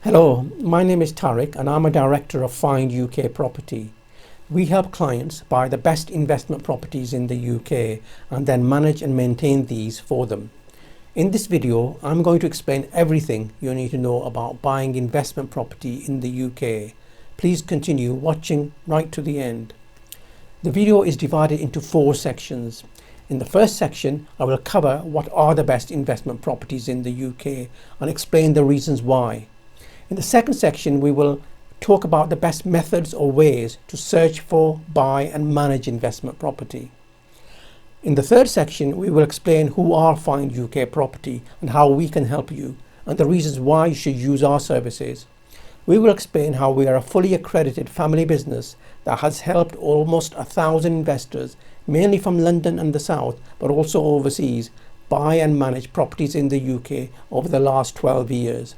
Hello, my name is Tariq and I'm a director of Find UK Property. We help clients buy the best investment properties in the UK and then manage and maintain these for them. In this video, I'm going to explain everything you need to know about buying investment property in the UK. Please continue watching right to the end. The video is divided into 4 sections. In the first section, I will cover what are the best investment properties in the UK and explain the reasons why. In the second section, we will talk about the best methods or ways to search for, buy and manage investment property. In the third section, we will explain who are Find UK Property and how we can help you and the reasons why you should use our services. We will explain how we are a fully accredited family business that has helped almost 1,000 investors, mainly from London and the South, but also overseas, buy and manage properties in the UK over the last 12 years.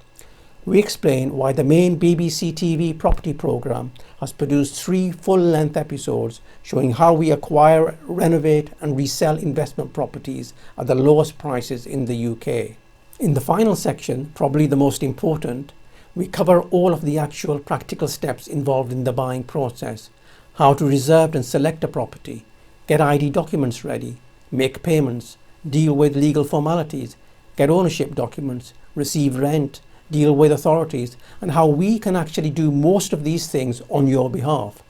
We explain why the main BBC TV property programme has produced 3 full-length episodes showing how we acquire, renovate and resell investment properties at the lowest prices in the UK. In the final section, probably the most important, we cover all of the actual practical steps involved in the buying process, how to reserve and select a property, get ID documents ready, make payments, deal with legal formalities, get ownership documents, receive rent, deal with authorities, and how we can actually do most of these things on your behalf.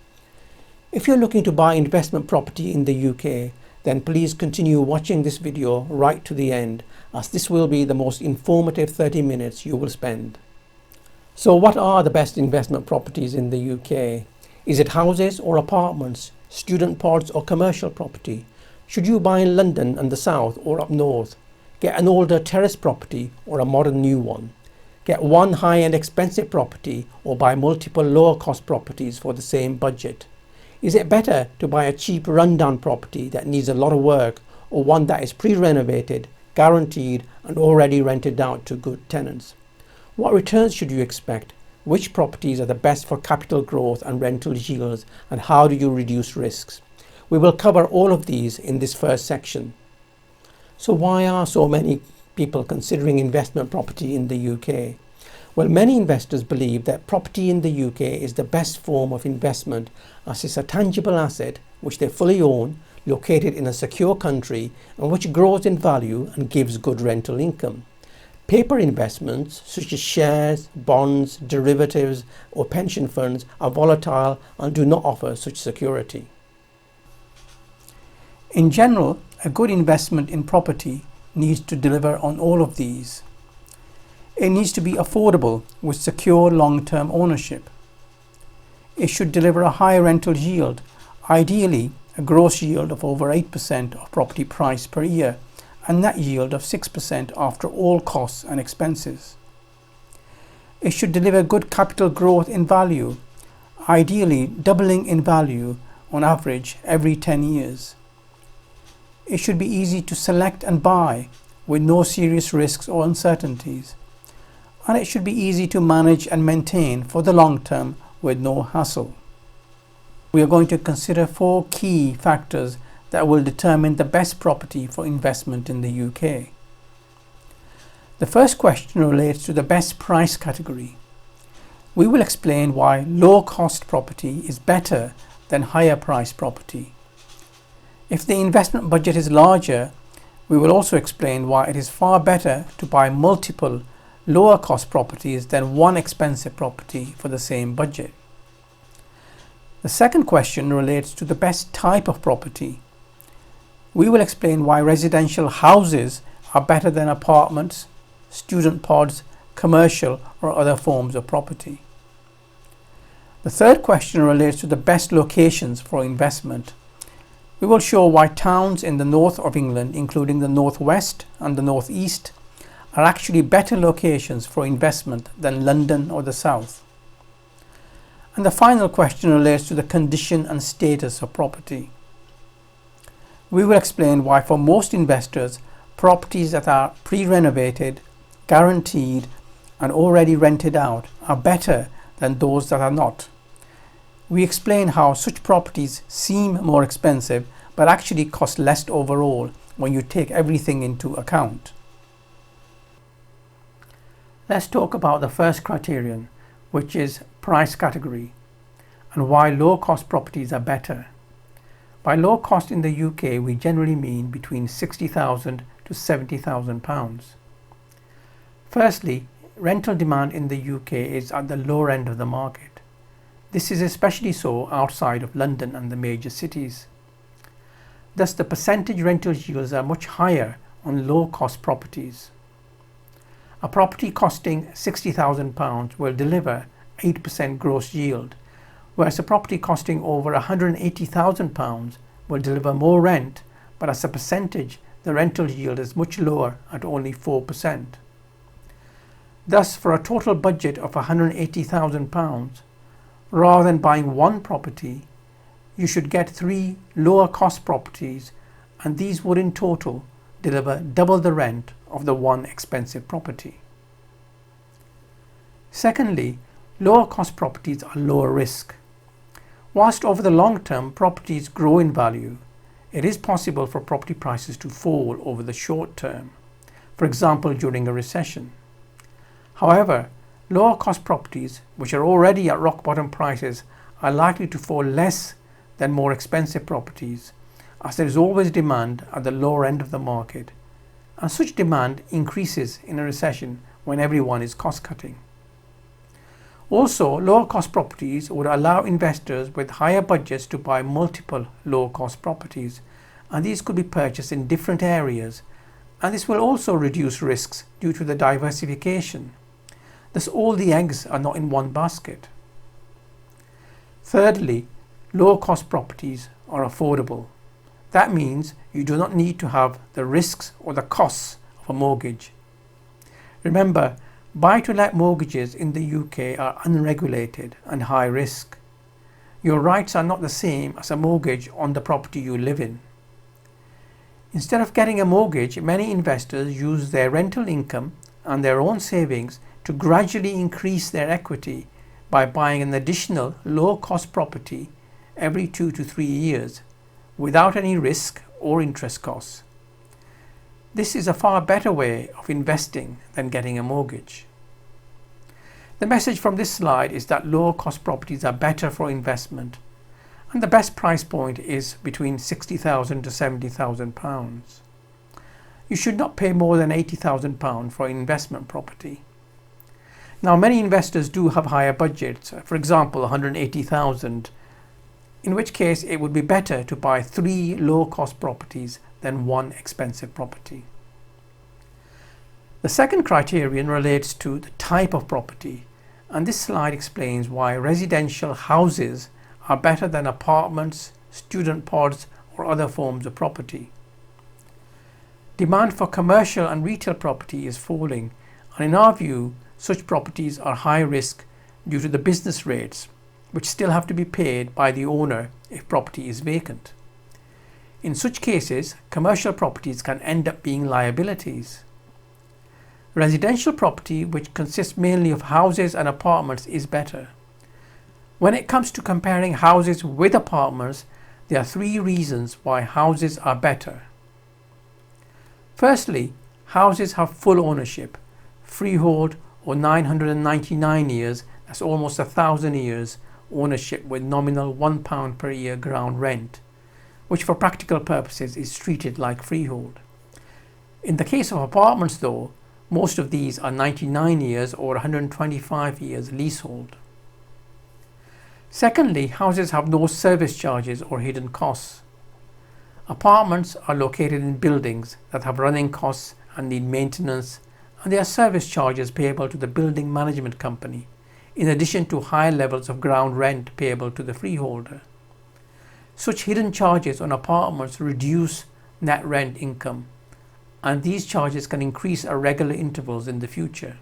If you're looking to buy investment property in the UK, then please continue watching this video right to the end, as this will be the most informative 30 minutes you will spend. So what are the best investment properties in the UK? Is it houses or apartments, student pods or commercial property? Should you buy in London and the South or up north? Get an older terrace property or a modern new one? Get one high-end expensive property or buy multiple lower cost properties for the same budget? Is it better to buy a cheap rundown property that needs a lot of work or one that is pre-renovated, guaranteed and already rented out to good tenants? What returns should you expect? Which properties are the best for capital growth and rental yields, and how do you reduce risks? We will cover all of these in this first section. So why are so many people considering investment property in the UK? Well, many investors believe that property in the UK is the best form of investment, as it's a tangible asset which they fully own, located in a secure country and which grows in value and gives good rental income. Paper investments such as shares, bonds, derivatives or pension funds are volatile and do not offer such security. In general, a good investment in property needs to deliver on all of these. It needs to be affordable with secure long-term ownership. It should deliver a high rental yield, ideally a gross yield of over 8% of property price per year, and net yield of 6% after all costs and expenses. It should deliver good capital growth in value, ideally doubling in value on average every 10 years. It should be easy to select and buy with no serious risks or uncertainties. And it should be easy to manage and maintain for the long term with no hassle. We are going to consider 4 key factors that will determine the best property for investment in the UK. The first question relates to the best price category. We will explain why low-cost property is better than higher price property. If the investment budget is larger, we will also explain why it is far better to buy multiple lower cost properties than one expensive property for the same budget. The second question relates to the best type of property. We will explain why residential houses are better than apartments, student pods, commercial or other forms of property. The third question relates to the best locations for investment. We will show why towns in the north of England, including the northwest and the northeast, are actually better locations for investment than London or the south. And the final question relates to the condition and status of property. We will explain why for most investors, properties that are pre-renovated, guaranteed and already rented out are better than those that are not. We explain how such properties seem more expensive but actually cost less overall when you take everything into account. Let's talk about the first criterion, which is price category, and why low-cost properties are better. By low cost in the UK, we generally mean between £60,000 to £70,000. Firstly, rental demand in the UK is at the lower end of the market. This is especially so outside of London and the major cities. Thus, the percentage rental yields are much higher on low-cost properties. A property costing £60,000 will deliver 8% gross yield, whereas a property costing over £180,000 will deliver more rent, but as a percentage, the rental yield is much lower at only 4%. Thus, for a total budget of £180,000, rather than buying one property, you should get 3 lower cost properties, and these would in total deliver double the rent of the one expensive property. Secondly, lower cost properties are lower risk. Whilst over the long term properties grow in value, it is possible for property prices to fall over the short term, for example during a recession. However, lower cost properties, which are already at rock bottom prices, are likely to fall less than more expensive properties, as there is always demand at the lower end of the market, and such demand increases in a recession when everyone is cost cutting. Also, lower cost properties would allow investors with higher budgets to buy multiple low cost properties, and these could be purchased in different areas, and this will also reduce risks due to the diversification. Thus, all the eggs are not in one basket. Thirdly, low cost properties are affordable. That means you do not need to have the risks or the costs of a mortgage. Remember, buy-to-let mortgages in the UK are unregulated and high risk. Your rights are not the same as a mortgage on the property you live in. Instead of getting a mortgage, many investors use their rental income and their own savings to gradually increase their equity by buying an additional low-cost property every 2 to 3 years without any risk or interest costs. This is a far better way of investing than getting a mortgage. The message from this slide is that low cost properties are better for investment, and the best price point is between £60,000 to £70,000. You should not pay more than £80,000 for an investment property. Now, many investors do have higher budgets, for example £180,000, in which case it would be better to buy 3 low cost properties than one expensive property. The second criterion relates to the type of property, and this slide explains why residential houses are better than apartments, student pods or other forms of property. Demand for commercial and retail property is falling, and in our view such properties are high risk due to the business rates, which still have to be paid by the owner if property is vacant. In such cases, commercial properties can end up being liabilities. Residential property, which consists mainly of houses and apartments, is better. When it comes to comparing houses with apartments, there are 3 reasons why houses are better. Firstly, houses have full ownership, freehold or 999 years, that's almost 1,000 years, ownership with nominal £1 per year ground rent, which for practical purposes is treated like freehold. In the case of apartments though, most of these are 99 years or 125 years leasehold. Secondly, houses have no service charges or hidden costs. Apartments are located in buildings that have running costs and need maintenance, and there are service charges payable to the building management company, in addition to high levels of ground rent payable to the freeholder. Such hidden charges on apartments reduce net rent income, and these charges can increase at regular intervals in the future.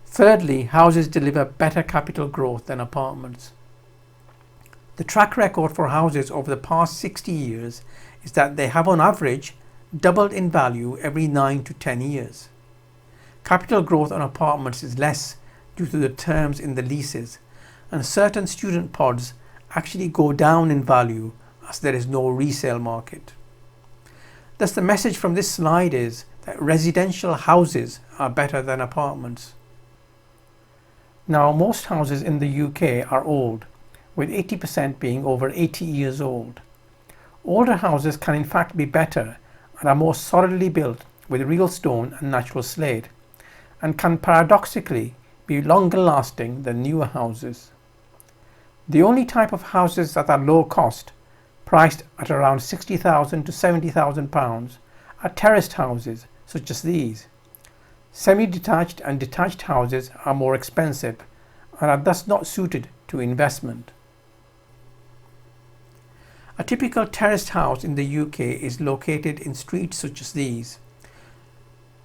Thirdly, houses deliver better capital growth than apartments. The track record for houses over the past 60 years is that they have on average doubled in value every 9 to 10 years. Capital growth on apartments is less due to the terms in the leases, and certain student pods actually go down in value as there is no resale market. Thus, the message from this slide is that residential houses are better than apartments. Now, most houses in the UK are old, with 80% being over 80 years old. Older houses can in fact be better and are more solidly built with real stone and natural slate, and can paradoxically be longer lasting than newer houses. The only type of houses that are low cost, priced at around £60,000 to £70,000, are terraced houses such as these. Semi-detached and detached houses are more expensive and are thus not suited to investment. A typical terraced house in the UK is located in streets such as these,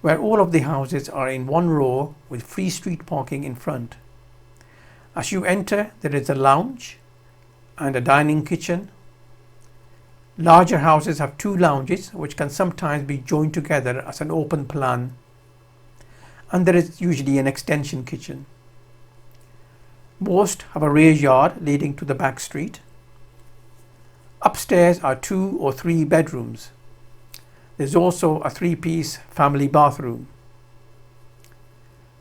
where all of the houses are in one row with free street parking in front. As you enter, there is a lounge and a dining kitchen. Larger houses have two lounges, which can sometimes be joined together as an open plan, and there is usually an extension kitchen. Most have a rear yard leading to the back street. Upstairs are 2 or 3 bedrooms. There's also a 3-piece family bathroom.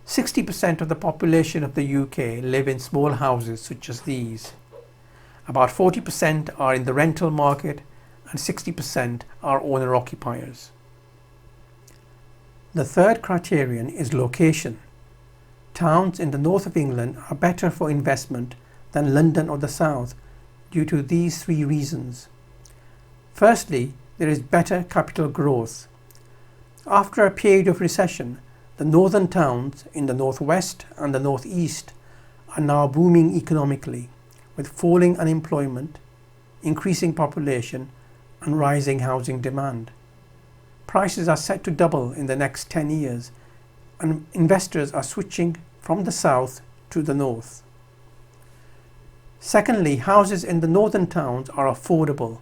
60% of the population of the UK live in small houses such as these. About 40% are in the rental market and 60% are owner-occupiers. The third criterion is location. Towns in the north of England are better for investment than London or the south due to these 3 reasons. Firstly, there is better capital growth. After a period of recession, the northern towns in the northwest and the northeast are now booming economically, with falling unemployment, increasing population, and rising housing demand. Prices are set to double in the next 10 years, and investors are switching from the south to the north. Secondly, houses in the northern towns are affordable,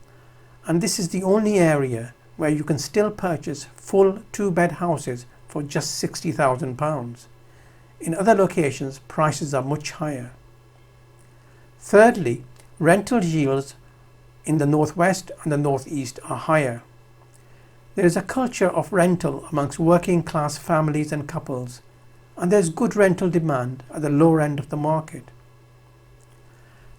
and this is the only area where you can still purchase full 2-bed houses for just £60,000. In other locations, prices are much higher. Thirdly, rental yields in the northwest and the northeast are higher. There is a culture of rental amongst working class families and couples, and there is good rental demand at the lower end of the market.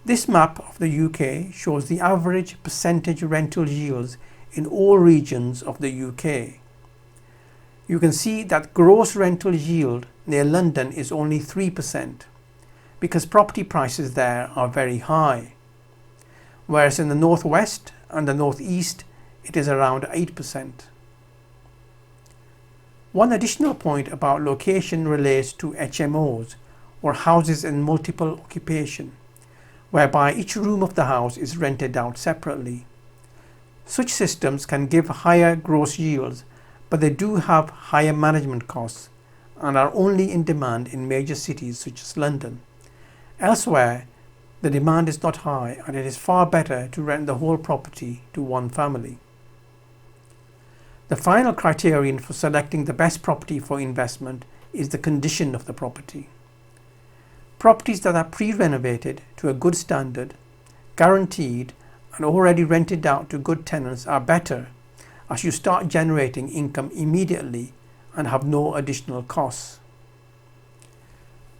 This map of the UK shows the average percentage rental yields in all regions of the UK. You can see that gross rental yield near London is only 3%, because property prices there are very high, whereas in the northwest and the northeast it is around 8%. One additional point about location relates to HMOs, or houses in multiple occupation, whereby each room of the house is rented out separately. Such systems can give higher gross yields, but they do have higher management costs and are only in demand in major cities such as London. Elsewhere, the demand is not high, and it is far better to rent the whole property to one family. The final criterion for selecting the best property for investment is the condition of the property. Properties that are pre-renovated to a good standard, guaranteed, and already rented out to good tenants are better, as you start generating income immediately and have no additional costs.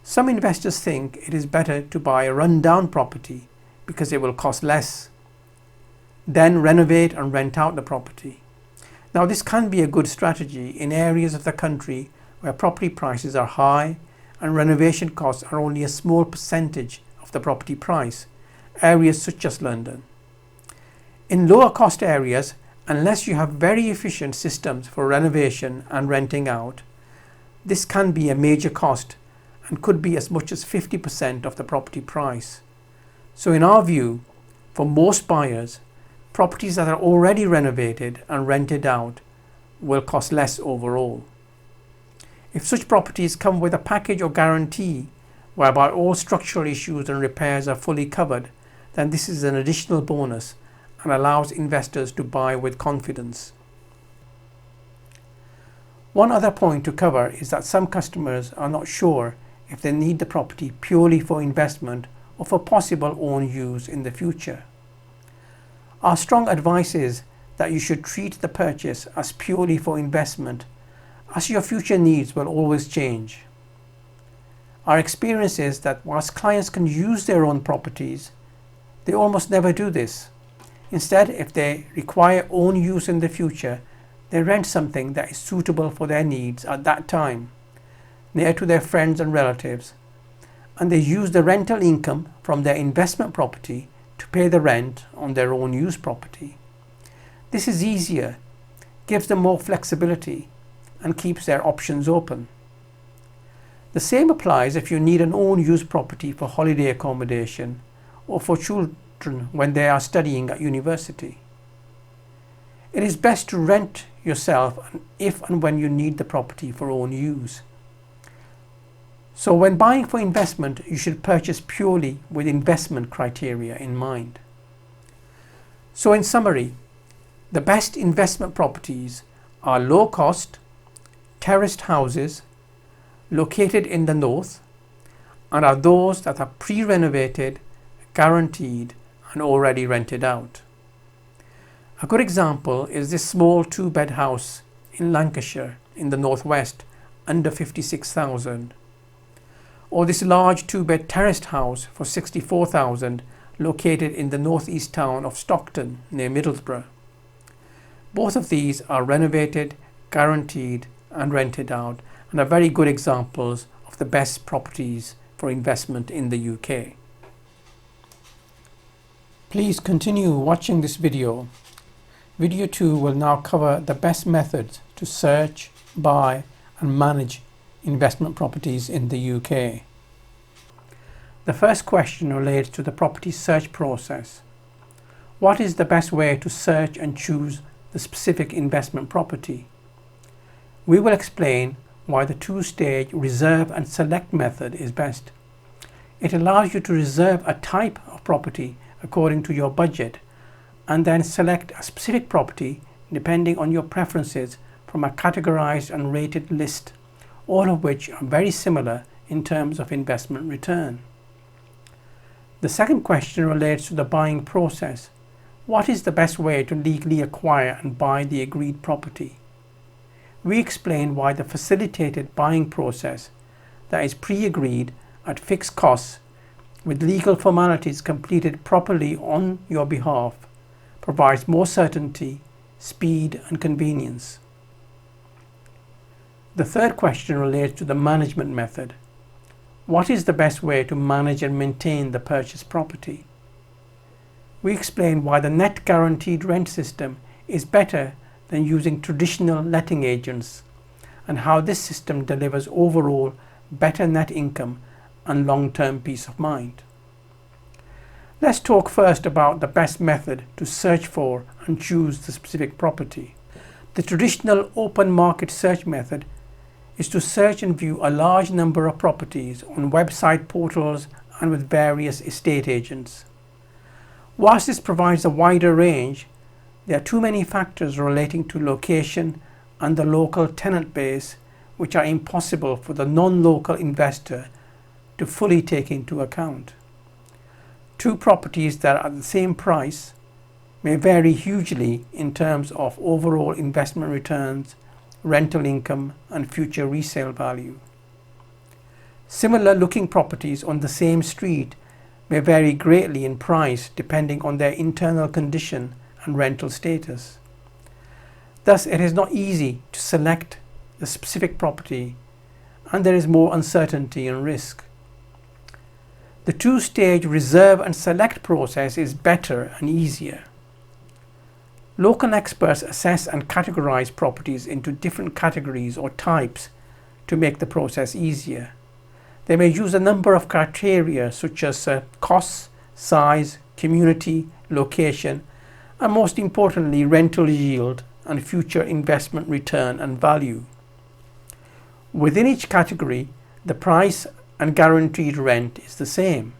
Some investors think it is better to buy a run-down property because it will cost less, then renovate and rent out the property. Now, this can be a good strategy in areas of the country where property prices are high and renovation costs are only a small percentage of the property price, areas such as London. In lower cost areas, unless you have very efficient systems for renovation and renting out, this can be a major cost and could be as much as 50% of the property price. So in our view, for most buyers, properties that are already renovated and rented out will cost less overall. If such properties come with a package or guarantee whereby all structural issues and repairs are fully covered, then this is an additional bonus and allows investors to buy with confidence. One other point to cover is that some customers are not sure if they need the property purely for investment or for possible own use in the future. Our strong advice is that you should treat the purchase as purely for investment as your future needs will always change. Our experience is that whilst clients can use their own properties, they almost never do this. Instead, if they require own use in the future, they rent something that is suitable for their needs at that time, near to their friends and relatives, and they use the rental income from their investment property to pay the rent on their own use property. This is easier, gives them more flexibility, and keeps their options open. The same applies if you need an own use property for holiday accommodation or for children when they are studying at university. It is best to rent yourself if and when you need the property for own use. So when buying for investment, you should purchase purely with investment criteria in mind. So in summary, the best investment properties are low cost, terraced houses located in the north, and are those that are pre-renovated, guaranteed, and already rented out. A good example is this small 2-bed house in Lancashire in the northwest under 56,000, or this large 2-bed terraced house for 64,000 located in the northeast town of Stockton near Middlesbrough. Both of these are renovated, guaranteed, and rented out, and are very good examples of the best properties for investment in the UK. Please continue watching this video. Video 2 will now cover the best methods to search, buy, and manage investment properties in the UK. The first question relates to the property search process. What is the best way to search and choose the specific investment property? We will explain why the 2-stage reserve and select method is best. It allows you to reserve a type of property according to your budget and then select a specific property depending on your preferences from a categorized and rated list, all of which are very similar in terms of investment return. The second question relates to the buying process. What is the best way to legally acquire and buy the agreed property? We explain why the facilitated buying process that is pre-agreed at fixed costs with legal formalities completed properly on your behalf provides more certainty, speed, and convenience. The third question relates to the management method. What is the best way to manage and maintain the purchased property? We explain why the net guaranteed rent system is better than using traditional letting agents, and how this system delivers overall better net income and long-term peace of mind. Let's talk first about the best method to search for and choose the specific property. The traditional open market search method is to search and view a large number of properties on website portals and with various estate agents. Whilst this provides a wider range, there are too many factors relating to location and the local tenant base which are impossible for the non-local investor to fully take into account. Two properties that are at the same price may vary hugely in terms of overall investment returns, rental income, and future resale value. Similar looking properties on the same street may vary greatly in price depending on their internal condition and rental status. Thus, it is not easy to select the specific property, and there is more uncertainty and risk. The 2-stage reserve and select process is better and easier. Local experts assess and categorize properties into different categories or types to make the process easier. They may use a number of criteria such as costs, size, community, location, and most importantly rental yield and future investment return and value. Within each category, the price and guaranteed rent is the same.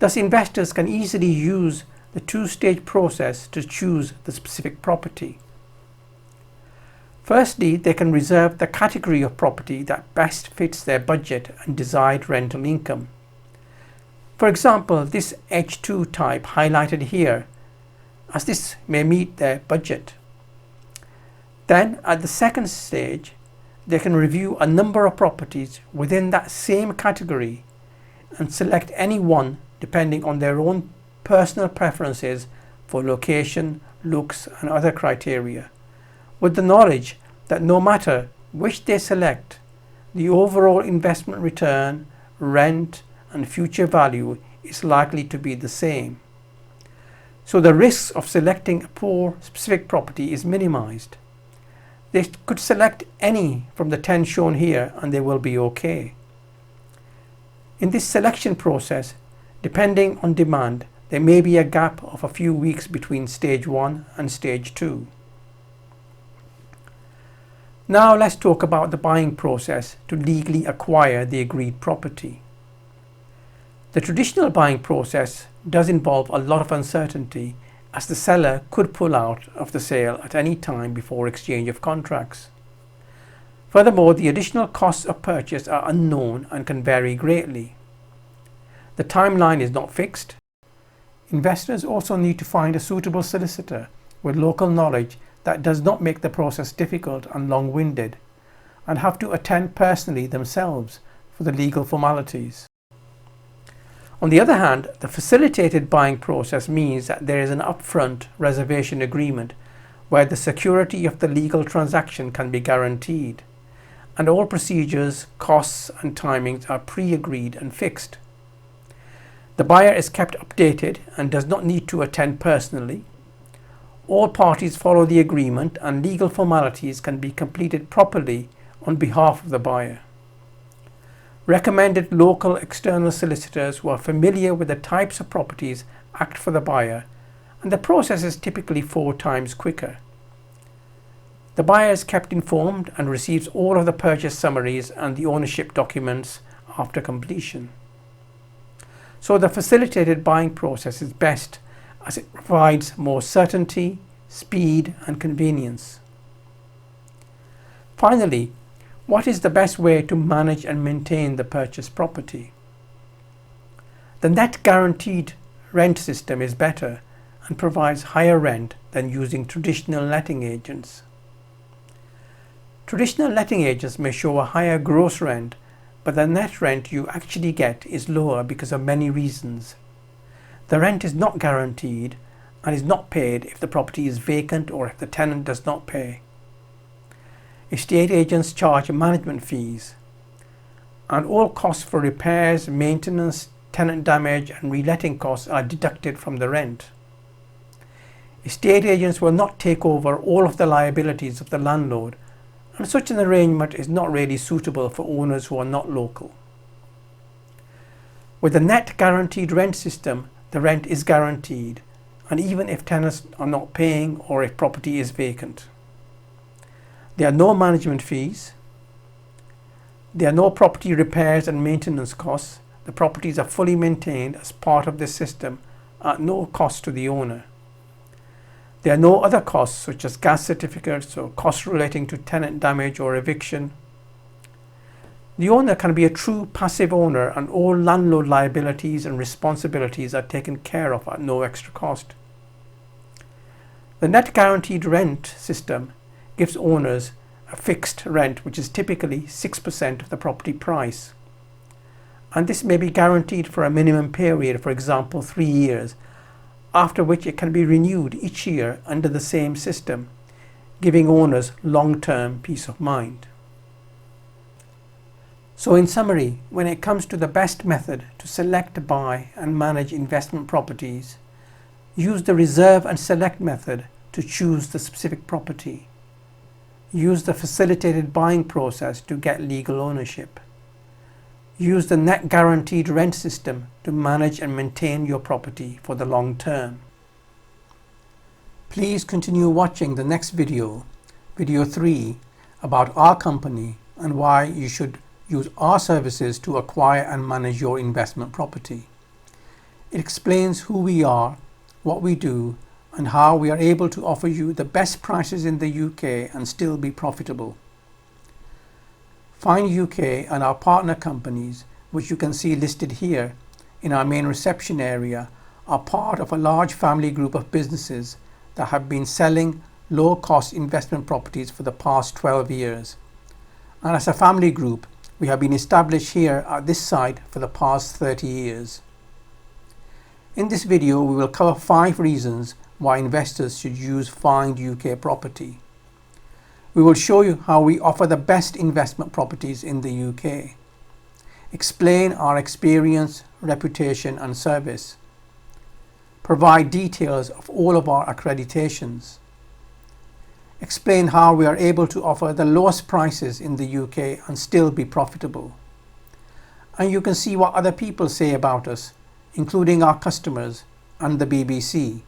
Thus, investors can easily use the 2-stage process to choose the specific property. Firstly, they can reserve the category of property that best fits their budget and desired rental income. For example, this H2 type highlighted here, as this may meet their budget. Then at the second stage, they can review a number of properties within that same category and select any one depending on their own personal preferences for location, looks and other criteria, with the knowledge that no matter which they select, the overall investment return, rent and future value is likely to be the same. So the risks of selecting a poor specific property is minimized. They could select any from the 10 shown here and they will be okay. In this selection process, depending on demand, there may be a gap of a few weeks between stage 1 and stage 2. Now let's talk about the buying process to legally acquire the agreed property. The traditional buying process does involve a lot of uncertainty, as the seller could pull out of the sale at any time before exchange of contracts. Furthermore, the additional costs of purchase are unknown and can vary greatly. The timeline is not fixed. Investors also need to find a suitable solicitor with local knowledge that does not make the process difficult and long-winded, and have to attend personally themselves for the legal formalities. On the other hand, the facilitated buying process means that there is an upfront reservation agreement where the security of the legal transaction can be guaranteed, and all procedures, costs and timings are pre-agreed and fixed. The buyer is kept updated and does not need to attend personally. All parties follow the agreement and legal formalities can be completed properly on behalf of the buyer. Recommended local external solicitors who are familiar with the types of properties act for the buyer, and the process is typically 4 times quicker. The buyer is kept informed and receives all of the purchase summaries and the ownership documents after completion. So the facilitated buying process is best as it provides more certainty, speed and convenience. Finally, what is the best way to manage and maintain the purchased property? The net guaranteed rent system is better and provides higher rent than using traditional letting agents. Traditional letting agents may show a higher gross rent, but the net rent you actually get is lower because of many reasons. The rent is not guaranteed and is not paid if the property is vacant or if the tenant does not pay. Estate agents charge management fees, and all costs for repairs, maintenance, tenant damage and reletting costs are deducted from the rent. Estate agents will not take over all of the liabilities of the landlord, and such an arrangement is not really suitable for owners who are not local. With the net guaranteed rent system, the rent is guaranteed, and even if tenants are not paying or if property is vacant. There are no management fees. There are no property repairs and maintenance costs. The properties are fully maintained as part of this system at no cost to the owner. There are no other costs such as gas certificates or costs relating to tenant damage or eviction. The owner can be a true passive owner and all landlord liabilities and responsibilities are taken care of at no extra cost. The net guaranteed rent system gives owners a fixed rent which is typically 6% of the property price. And this may be guaranteed for a minimum period, for example 3 years, after which it can be renewed each year under the same system, giving owners long-term peace of mind. So in summary, when it comes to the best method to select, buy and manage investment properties, use the reserve and select method to choose the specific property. Use the facilitated buying process to get legal ownership. Use the net guaranteed rent system to manage and maintain your property for the long term. Please continue watching the next video, video 3, about our company and why you should use our services to acquire and manage your investment property. It explains who we are, what we do, and how we are able to offer you the best prices in the UK and still be profitable. Find UK and our partner companies, which you can see listed here in our main reception area, are part of a large family group of businesses that have been selling, low-cost investment properties for the past 12 years. And as a family group, we have been established here at this site for the past 30 years. In this video, we will cover 5 reasons why investors should use Find UK Property. We will show you how we offer the best investment properties in the UK, explain our experience, reputation and service, provide details of all of our accreditations, explain how we are able to offer the lowest prices in the UK and still be profitable. And you can see what other people say about us, including our customers and the BBC.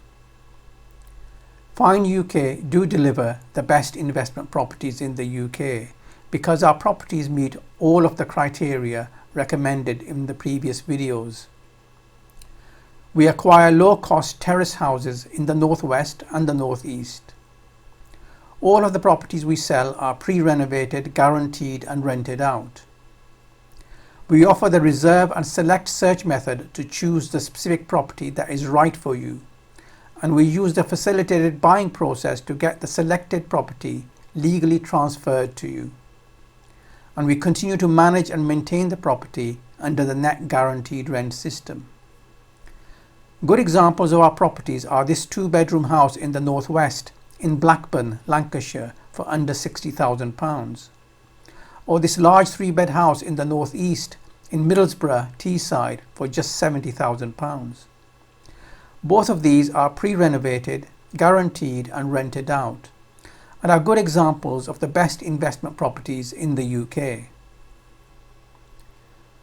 Find UK do deliver the best investment properties in the UK because our properties meet all of the criteria recommended in the previous videos. We acquire low-cost terrace houses in the northwest and the northeast. All of the properties we sell are pre-renovated, guaranteed and rented out. We offer the reserve and select search method to choose the specific property that is right for you. And we use the facilitated buying process to get the selected property legally transferred to you. And we continue to manage and maintain the property under the net guaranteed rent system. Good examples of our properties are this 2-bedroom house in the northwest in Blackburn, Lancashire for under £60,000, or this large 3-bed house in the northeast in Middlesbrough, Teesside for just £70,000. Both of these are pre-renovated, guaranteed and rented out, and are good examples of the best investment properties in the UK.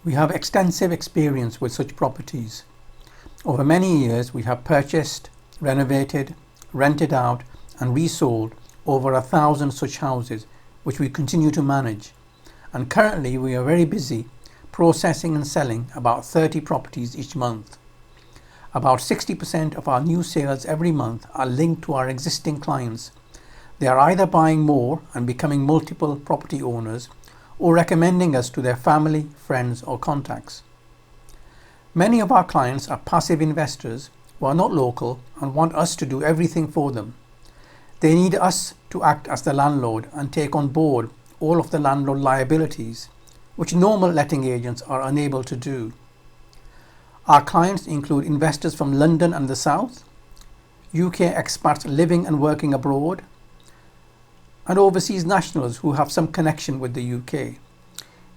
We have extensive experience with such properties. Over many years we have purchased, renovated, rented out and resold over 1,000 such houses, which we continue to manage, and currently we are very busy processing and selling about 30 properties each month. About 60% of our new sales every month are linked to our existing clients. They are either buying more and becoming multiple property owners or recommending us to their family, friends or contacts. Many of our clients are passive investors who are not local and want us to do everything for them. They need us to act as the landlord and take on board all of the landlord liabilities, which normal letting agents are unable to do. Our clients include investors from London and the South, UK expats living and working abroad, and overseas nationals who have some connection with the UK.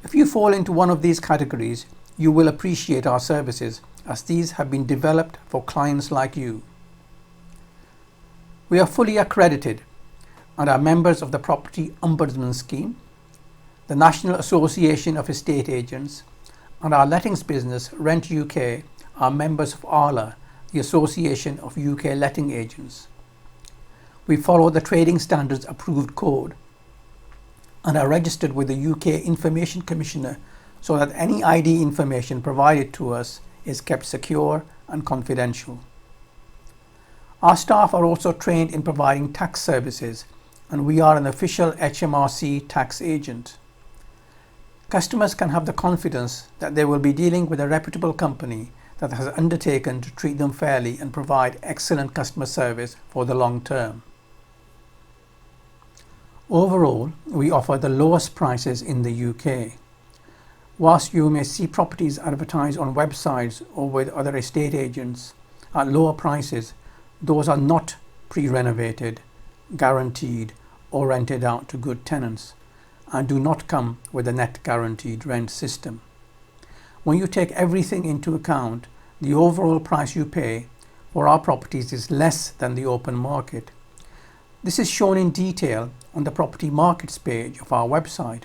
If you fall into one of these categories, you will appreciate our services as these have been developed for clients like you. We are fully accredited and are members of the Property Ombudsman Scheme, the National Association of Estate Agents, and our lettings business Rent UK are members of ALA, the Association of UK Letting Agents. We follow the Trading Standards Approved Code and are registered with the UK Information Commissioner so that any ID information provided to us is kept secure and confidential. Our staff are also trained in providing tax services, and we are an official HMRC tax agent. Customers can have the confidence that they will be dealing with a reputable company that has undertaken to treat them fairly and provide excellent customer service for the long term. Overall, we offer the lowest prices in the UK. Whilst you may see properties advertised on websites or with other estate agents at lower prices, those are not pre-renovated, guaranteed or rented out to good tenants, and do not come with a net guaranteed rent system. When you take everything into account, the overall price you pay for our properties is less than the open market. This is shown in detail on the property markets page of our website.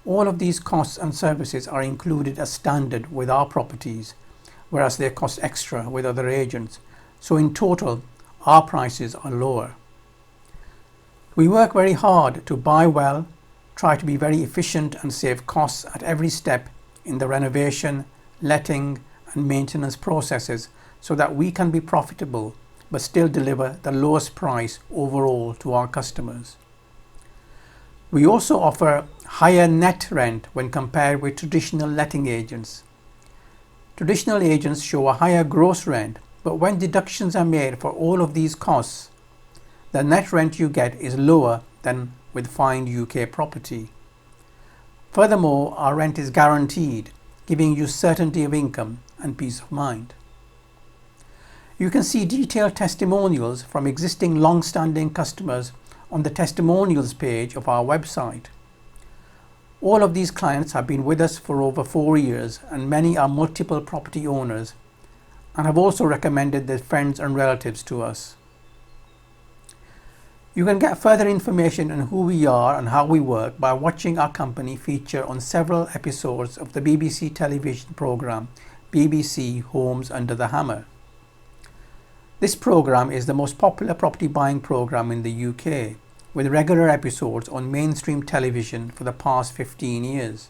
All of these costs and services are included as standard with our properties, whereas they cost extra with other agents. So in total, our prices are lower. We work very hard to buy well, try to be very efficient and save costs at every step in the renovation, letting and maintenance processes so that we can be profitable but still deliver the lowest price overall to our customers. We also offer higher net rent when compared with traditional letting agents. Traditional agents show a higher gross rent, but when deductions are made for all of these costs, the net rent you get is lower than with Find UK Property. Furthermore, our rent is guaranteed, giving you certainty of income and peace of mind. You can see detailed testimonials from existing long-standing customers on the testimonials page of our website. All of these clients have been with us for over 4 years, and many are multiple property owners and have also recommended their friends and relatives to us. You can get further information on who we are and how we work by watching our company feature on several episodes of the BBC television programme BBC Homes Under the Hammer. This programme is the most popular property buying programme in the UK, with regular episodes on mainstream television for the past 15 years.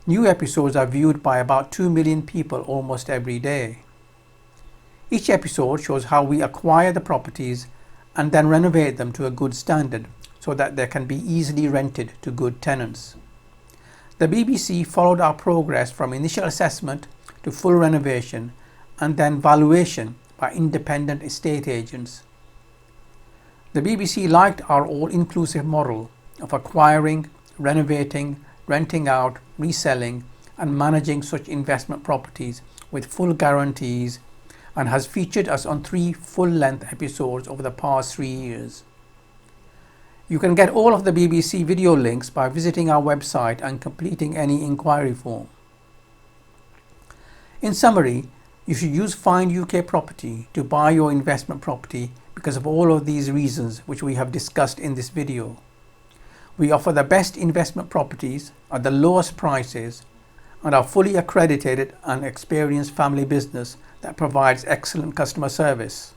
New episodes are viewed by about 2 million people almost every day. Each episode shows how we acquire the properties and then renovate them to a good standard so that they can be easily rented to good tenants. The BBC followed our progress from initial assessment to full renovation and then valuation by independent estate agents. The BBC liked our all-inclusive model of acquiring, renovating, renting out, reselling and managing such investment properties with full guarantees, and has featured us on 3 full-length episodes over the past 3 years. You can get all of the BBC video links by visiting our website and completing any inquiry form. In summary, you should use Find UK Property to buy your investment property because of all of these reasons which we have discussed in this video. We offer the best investment properties at the lowest prices and are fully accredited and experienced family business that provides excellent customer service.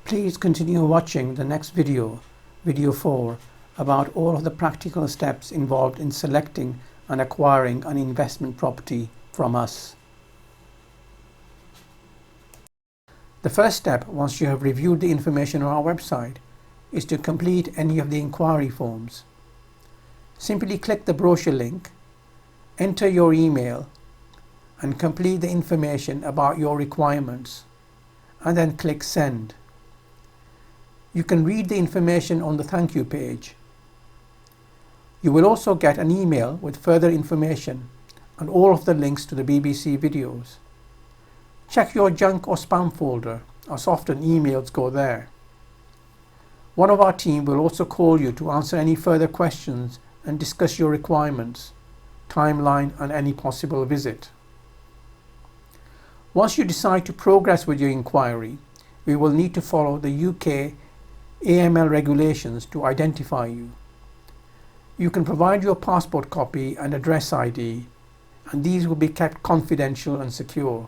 Please continue watching the next video, video 4, about all of the practical steps involved in selecting and acquiring an investment property from us. The first step, once you have reviewed the information on our website, is to complete any of the inquiry forms. Simply click the brochure link, enter your email, and complete the information about your requirements, and then click Send. You can read the information on the thank you page. You will also get an email with further information and all of the links to the BBC videos. Check your junk or spam folder, as often emails go there. One of our team will also call you to answer any further questions and discuss your requirements, timeline and any possible visit. Once you decide to progress with your inquiry, we will need to follow the UK AML regulations to identify you. You can provide your passport copy and address ID, and these will be kept confidential and secure.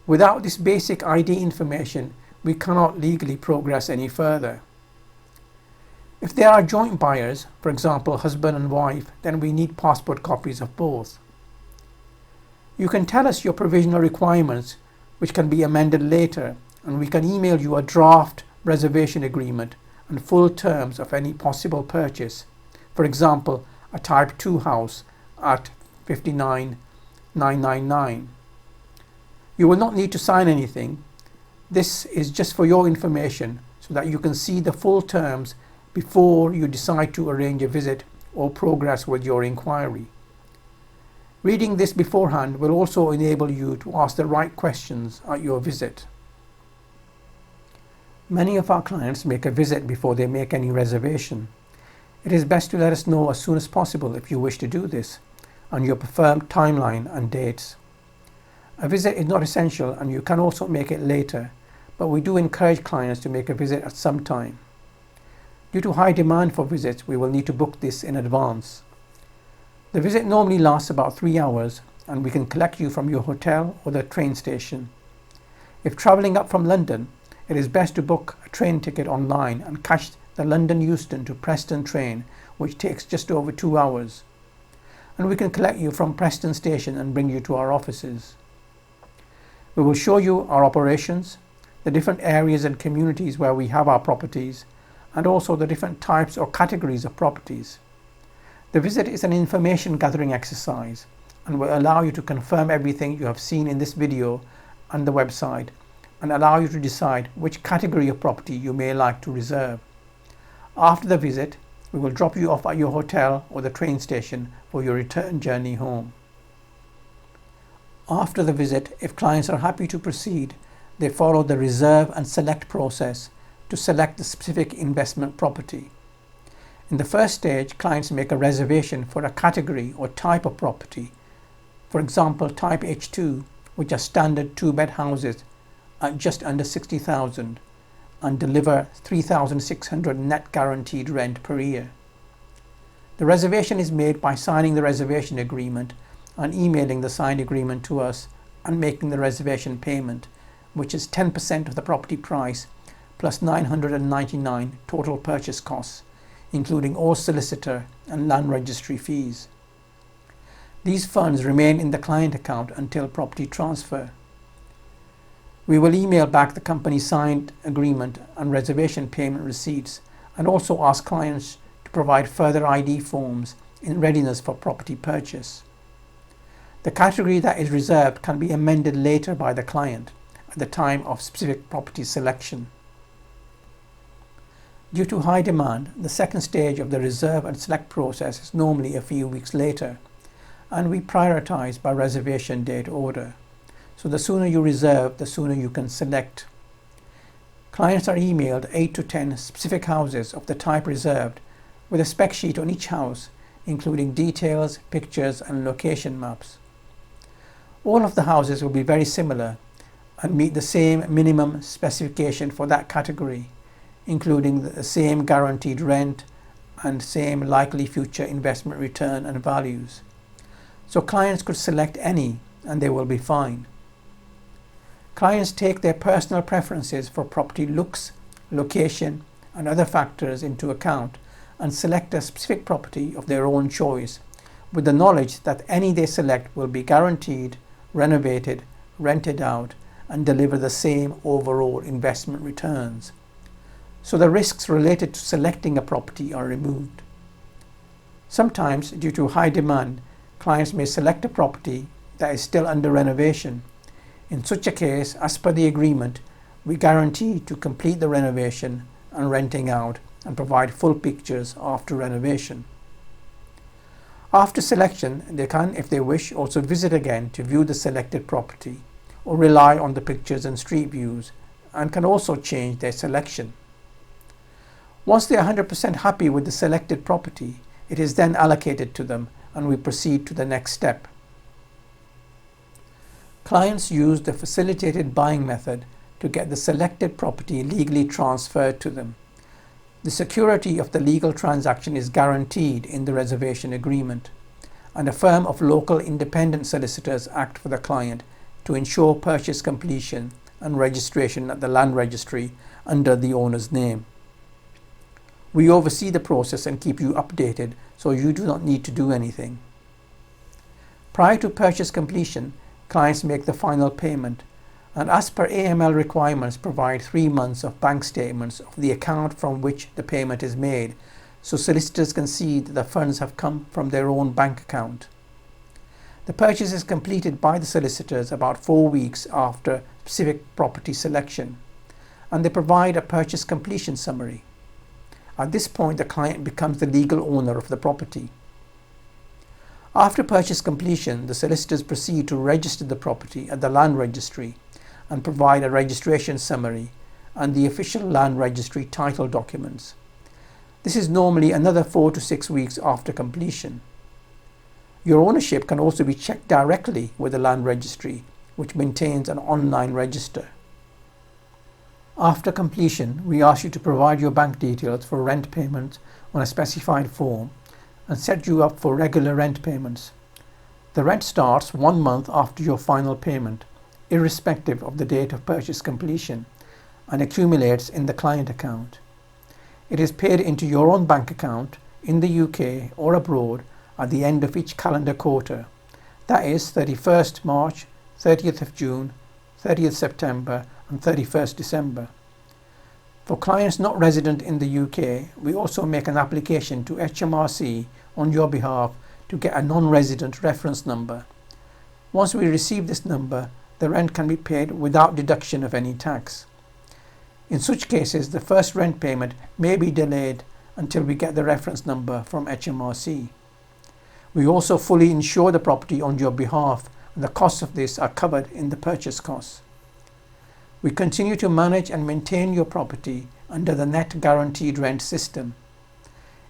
Without this basic ID information, we cannot legally progress any further. If there are joint buyers, for example husband and wife, then we need passport copies of both. You can tell us your provisional requirements, which can be amended later, and we can email you a draft reservation agreement and full terms of any possible purchase. For example, a Type 2 house at 59,999. You will not need to sign anything. This is just for your information so that you can see the full terms before you decide to arrange a visit or progress with your inquiry. Reading this beforehand will also enable you to ask the right questions at your visit. Many of our clients make a visit before they make any reservation. It is best to let us know as soon as possible if you wish to do this, and your preferred timeline and dates. A visit is not essential and you can also make it later, but we do encourage clients to make a visit at some time. Due to high demand for visits, we will need to book this in advance. The visit normally lasts about 3 hours and we can collect you from your hotel or the train station. If travelling up from London, it is best to book a train ticket online and catch the London Euston to Preston train, which takes just over 2 hours. And we can collect you from Preston station and bring you to our offices. We will show you our operations, the different areas and communities where we have our properties, and also the different types or categories of properties. The visit is an information gathering exercise and will allow you to confirm everything you have seen in this video and the website, and allow you to decide which category of property you may like to reserve. After the visit, we will drop you off at your hotel or the train station for your return journey home. After the visit, if clients are happy to proceed, they follow the reserve and select process to select the specific investment property. In the first stage, clients make a reservation for a category or type of property. For example, type H2, which are standard 2-bed houses at just under 60,000 and deliver 3,600 net guaranteed rent per year. The reservation is made by signing the reservation agreement and emailing the signed agreement to us and making the reservation payment, which is 10% of the property price plus 999 total purchase costs, including all solicitor and land registry fees. These funds remain in the client account until property transfer. We will email back the company's signed agreement and reservation payment receipts and also ask clients to provide further ID forms in readiness for property purchase. The category that is reserved can be amended later by the client at the time of specific property selection. Due to high demand, the second stage of the reserve and select process is normally a few weeks later, and we prioritize by reservation date order. So the sooner you reserve, the sooner you can select. Clients are emailed 8 to 10 specific houses of the type reserved with a spec sheet on each house, including details, pictures and location maps. All of the houses will be very similar and meet the same minimum specification for that category, including the same guaranteed rent and same likely future investment return and values. So clients could select any and they will be fine. Clients take their personal preferences for property looks, location and other factors into account and select a specific property of their own choice with the knowledge that any they select will be guaranteed, renovated, rented out and deliver the same overall investment returns. So the risks related to selecting a property are removed. Sometimes, due to high demand, clients may select a property that is still under renovation. In such a case, as per the agreement, we guarantee to complete the renovation and renting out and provide full pictures after renovation. After selection, they can, if they wish, also visit again to view the selected property or rely on the pictures and street views and can also change their selection. Once they are 100% happy with the selected property, it is then allocated to them and we proceed to the next step. Clients use the facilitated buying method to get the selected property legally transferred to them. The security of the legal transaction is guaranteed in the reservation agreement, and a firm of local independent solicitors act for the client to ensure purchase completion and registration at the land registry under the owner's name. We oversee the process and keep you updated so you do not need to do anything. Prior to purchase completion, clients make the final payment and as per AML requirements provide 3 months of bank statements of the account from which the payment is made so solicitors can see that the funds have come from their own bank account. The purchase is completed by the solicitors about 4 weeks after specific property selection and they provide a purchase completion summary. At this point, the client becomes the legal owner of the property. After purchase completion, the solicitors proceed to register the property at the land registry and provide a registration summary and the official land registry title documents. This is normally another 4 to 6 weeks after completion. Your ownership can also be checked directly with the land registry, which maintains an online register. After completion, we ask you to provide your bank details for rent payments on a specified form and set you up for regular rent payments. The rent starts 1 month after your final payment, irrespective of the date of purchase completion, and accumulates in the client account. It is paid into your own bank account in the UK or abroad at the end of each calendar quarter, that is 31st March, 30th of June, 30th September and 31st December. For clients not resident in the UK, we also make an application to HMRC on your behalf to get a non-resident reference number. Once we receive this number, the rent can be paid without deduction of any tax. In such cases, the first rent payment may be delayed until we get the reference number from HMRC. We also fully insure the property on your behalf, and the costs of this are covered in the purchase costs. We continue to manage and maintain your property under the net guaranteed rent system.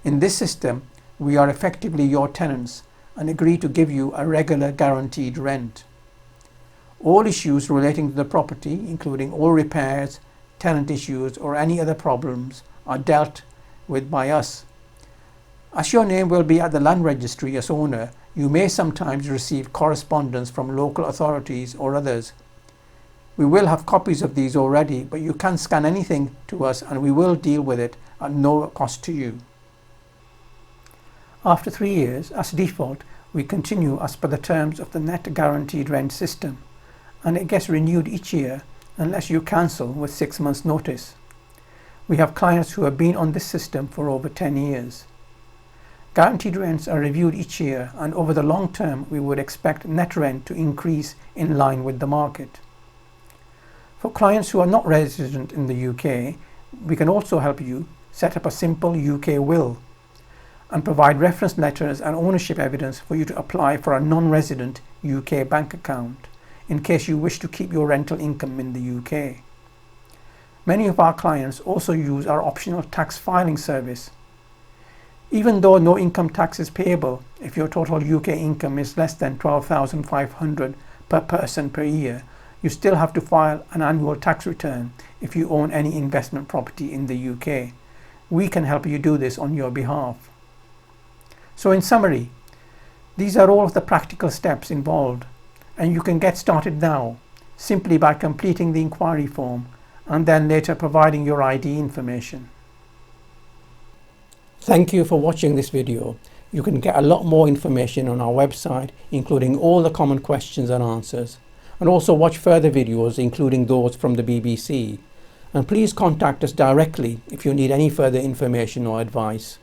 In this system, we are effectively your tenants and agree to give you a regular guaranteed rent. All issues relating to the property, including all repairs, tenant issues or any other problems, are dealt with by us. As your name will be at the land registry as owner, you may sometimes receive correspondence from local authorities or others. We will have copies of these already, but you can scan anything to us and we will deal with it at no cost to you. After 3 years, as default, we continue as per the terms of the net guaranteed rent system, and it gets renewed each year unless you cancel with 6 months notice. We have clients who have been on this system for over 10 years. Guaranteed rents are reviewed each year, and over the long term we would expect net rent to increase in line with the market. For clients who are not resident in the UK, we can also help you set up a simple UK will and provide reference letters and ownership evidence for you to apply for a non-resident UK bank account in case you wish to keep your rental income in the UK. Many of our clients also use our optional tax filing service. Even though no income tax is payable if your total UK income is less than £12,500 per person per year, you still have to file an annual tax return if you own any investment property in the UK. We can help you do this on your behalf. So in summary, these are all of the practical steps involved, and you can get started now simply by completing the inquiry form and then later providing your ID information. Thank you for watching this video. You can get a lot more information on our website, including all the common questions and answers, and also watch further videos including those from the BBC. And please contact us directly if you need any further information or advice.